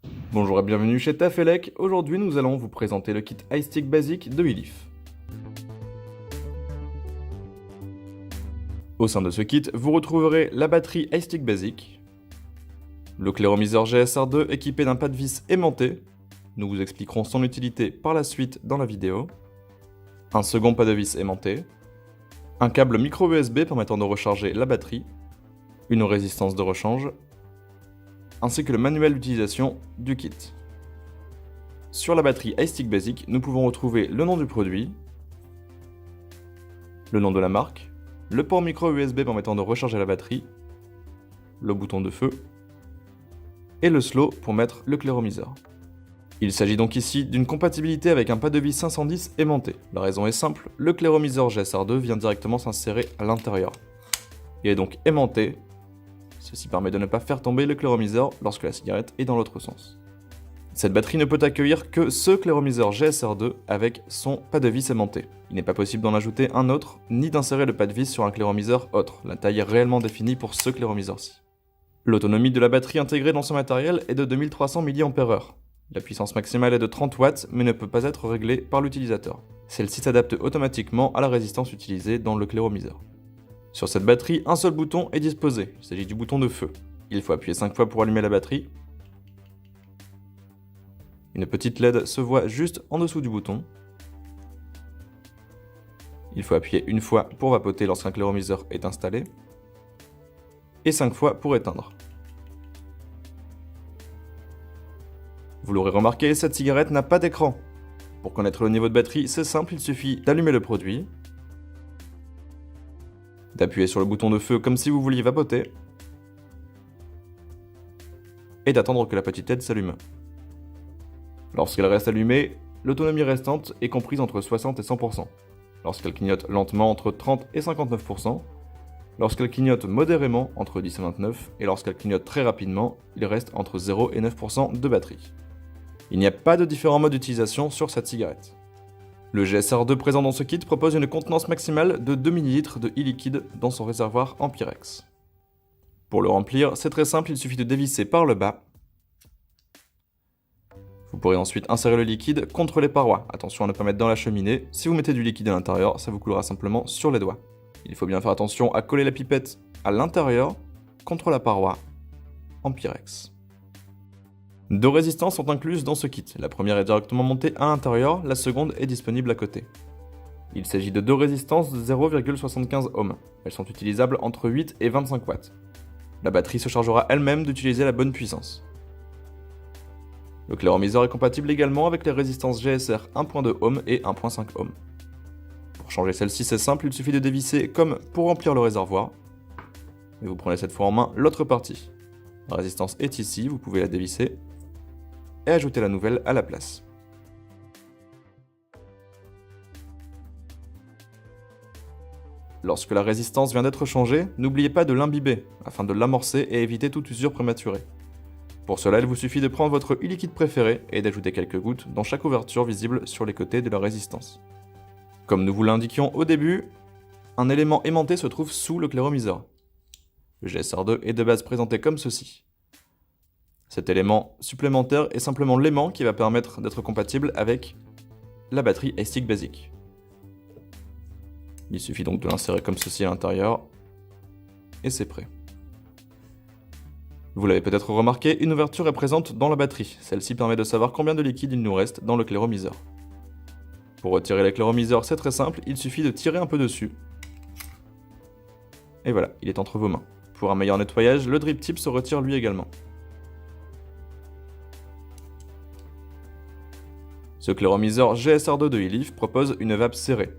Bonjour et bienvenue chez Tafelec. Aujourd'hui, nous allons vous présenter le kit iStick Basic de Ilif. Au sein de ce kit, vous retrouverez la batterie iStick Basic, le cléromiseur GSR2 équipé d'un pas de vis aimanté. Nous vous expliquerons son utilité par la suite dans la vidéo. Un second pas de vis aimanté, un câble micro USB permettant de recharger la batterie, une résistance de rechange, ainsi que le manuel d'utilisation du kit. Sur la batterie iStick Basic, nous pouvons retrouver le nom du produit, le nom de la marque, le port micro USB permettant de recharger la batterie, le bouton de feu et le slow pour mettre le cléromiseur. Il s'agit donc ici d'une compatibilité avec un pas de vis 510 aimanté. La raison est simple, le cléromiseur GSR2 vient directement s'insérer à l'intérieur. Il est donc aimanté. Ceci permet de ne pas faire tomber le cléromiseur lorsque la cigarette est dans l'autre sens. Cette batterie ne peut accueillir que ce cléromiseur GSR2 avec son pas de vis aimanté. Il n'est pas possible d'en ajouter un autre, ni d'insérer le pas de vis sur un cléromiseur autre. La taille est réellement définie pour ce cléromiseur-ci. L'autonomie de la batterie intégrée dans ce matériel est de 2300 mAh. La puissance maximale est de 30 watts, mais ne peut pas être réglée par l'utilisateur. Celle-ci s'adapte automatiquement à la résistance utilisée dans le cléromiseur. Sur cette batterie, un seul bouton est disposé, il s'agit du bouton de feu. Il faut appuyer 5 fois pour allumer la batterie. Une petite LED se voit juste en dessous du bouton. Il faut appuyer une fois pour vapoter lorsqu'un cléromiseur est installé. Et 5 fois pour éteindre. Vous l'aurez remarqué, cette cigarette n'a pas d'écran. Pour connaître le niveau de batterie, c'est simple, il suffit d'allumer le produit, d'appuyer sur le bouton de feu comme si vous vouliez vapoter, et d'attendre que la petite LED s'allume. Lorsqu'elle reste allumée, l'autonomie restante est comprise entre 60 et 100%. Lorsqu'elle clignote lentement, entre 30 et 59%. Lorsqu'elle clignote modérément, entre 10 et 29%. Et lorsqu'elle clignote très rapidement, il reste entre 0 et 9% de batterie. Il n'y a pas de différents modes d'utilisation sur cette cigarette. Le GSR2 présent dans ce kit propose une contenance maximale de 2 ml de e-liquide dans son réservoir en Pyrex. Pour le remplir, c'est très simple, il suffit de dévisser par le bas. Vous pourrez ensuite insérer le liquide contre les parois. Attention à ne pas mettre dans la cheminée. Si vous mettez du liquide à l'intérieur, ça vous coulera simplement sur les doigts. Il faut bien faire attention à coller la pipette à l'intérieur contre la paroi en Pyrex. 2 résistances sont incluses dans ce kit. La première est directement montée à l'intérieur, la seconde est disponible à côté. Il s'agit de 2 résistances de 0,75 ohms. Elles sont utilisables entre 8 et 25 watts. La batterie se chargera elle-même d'utiliser la bonne puissance. Le cléromiseur est compatible également avec les résistances GSR 1.2 ohm et 1.5 ohm. Pour changer celle-ci, c'est simple, il suffit de dévisser comme pour remplir le réservoir. Et vous prenez cette fois en main l'autre partie. La résistance est ici, vous pouvez la dévisser et ajouter la nouvelle à la place. Lorsque la résistance vient d'être changée, n'oubliez pas de l'imbiber afin de l'amorcer et éviter toute usure prématurée. Pour cela, il vous suffit de prendre votre e-liquide préféré et d'ajouter quelques gouttes dans chaque ouverture visible sur les côtés de la résistance. Comme nous vous l'indiquions au début, un élément aimanté se trouve sous le cléromiseur. Le GSR2 est de base présenté comme ceci. Cet élément supplémentaire est simplement l'aimant qui va permettre d'être compatible avec la batterie iStick Basic. Il suffit donc de l'insérer comme ceci à l'intérieur et c'est prêt. Vous l'avez peut-être remarqué, une ouverture est présente dans la batterie. Celle-ci permet de savoir combien de liquide il nous reste dans le cléromiseur. Pour retirer le cléromiseur, c'est très simple, il suffit de tirer un peu dessus. Et voilà, il est entre vos mains. Pour un meilleur nettoyage, le drip tip se retire lui également. Ce cléromiseur GSR2 de Ilif propose une vape serrée.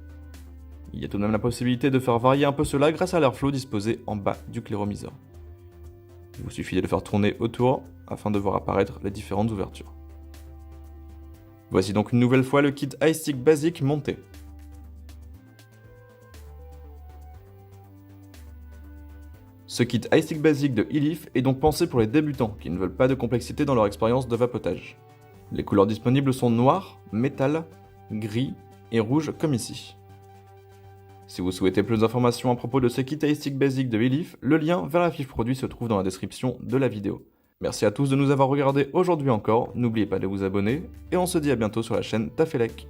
Il y a tout de même la possibilité de faire varier un peu cela grâce à l'airflow disposé en bas du cléromiseur. Il vous suffit de le faire tourner autour afin de voir apparaître les différentes ouvertures. Voici donc une nouvelle fois le kit iStick Basic monté. Ce kit iStick Basic de Ilif est donc pensé pour les débutants qui ne veulent pas de complexité dans leur expérience de vapotage. Les couleurs disponibles sont noir, métal, gris et rouge comme ici. Si vous souhaitez plus d'informations à propos de ce kit iStick Basic de Ilif, le lien vers la fiche produit se trouve dans la description de la vidéo. Merci à tous de nous avoir regardés aujourd'hui encore, n'oubliez pas de vous abonner, et on se dit à bientôt sur la chaîne Tafelec.